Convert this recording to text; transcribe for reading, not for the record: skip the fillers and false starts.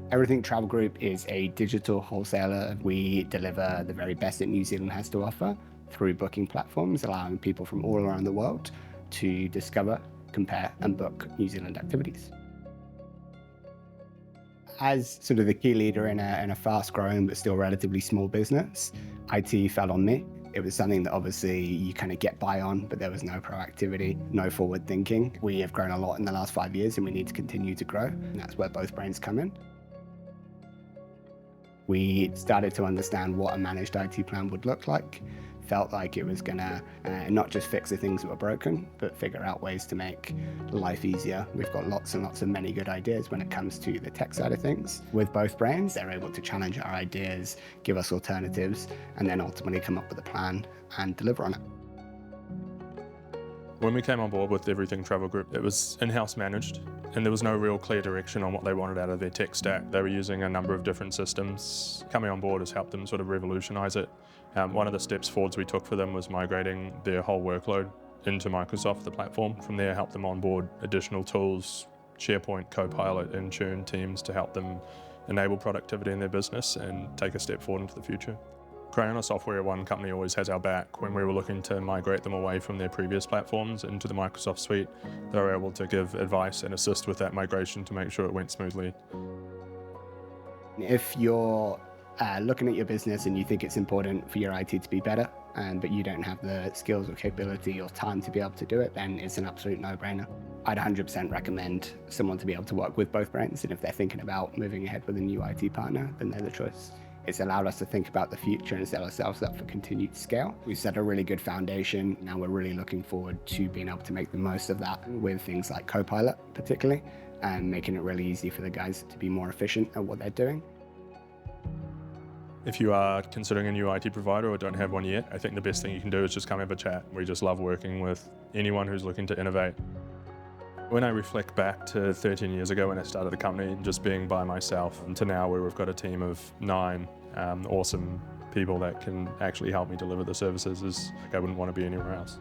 Everything Travel Group is a digital wholesaler. We deliver the very best that New Zealand has to offer through booking platforms, allowing people from all around the world to discover, compare, and book New Zealand activities. As sort of the key leader in a fast-growing but still relatively small business, IT fell on me. It was something that obviously you kind of get by on, but there was no proactivity, no forward thinking. We have grown a lot in the last 5 years and we need to continue to grow, and that's where both brains come in. We started to understand what a managed IT plan would look like. Felt like it was gonna not just fix the things that were broken, but figure out ways to make life easier. We've got lots and lots of many good ideas when it comes to the tech side of things. With both brands, they're able to challenge our ideas, give us alternatives, and then ultimately come up with a plan and deliver on it. When we came on board with Everything Travel Group, it was in-house managed, and there was no real clear direction on what they wanted out of their tech stack. They were using a number of different systems. Coming on board has helped them sort of revolutionize it. One of the steps forwards we took for them was migrating their whole workload into Microsoft, the platform. From there, helped them onboard additional tools, SharePoint, Copilot, Intune, Teams to help them enable productivity in their business and take a step forward into the future. Crayola Software, one company, always has our back. When we were looking to migrate them away from their previous platforms into the Microsoft suite, they were able to give advice and assist with that migration to make sure it went smoothly. If you're looking at your business and you think it's important for your IT to be better, but you don't have the skills or capability or time to be able to do it, then it's an absolute no-brainer. I'd 100% recommend someone to be able to work with both brands, and if they're thinking about moving ahead with a new IT partner, then they're the choice. It's allowed us to think about the future and set ourselves up for continued scale. We've set a really good foundation. Now we're really looking forward to being able to make the most of that with things like Copilot particularly, and making it really easy for the guys to be more efficient at what they're doing. If you are considering a new IT provider or don't have one yet, I think the best thing you can do is just come have a chat. We just love working with anyone who's looking to innovate. When I reflect back to 13 years ago when I started the company, just being by myself, and to now where we've got a team of 9 awesome people that can actually help me deliver the services, I wouldn't want to be anywhere else.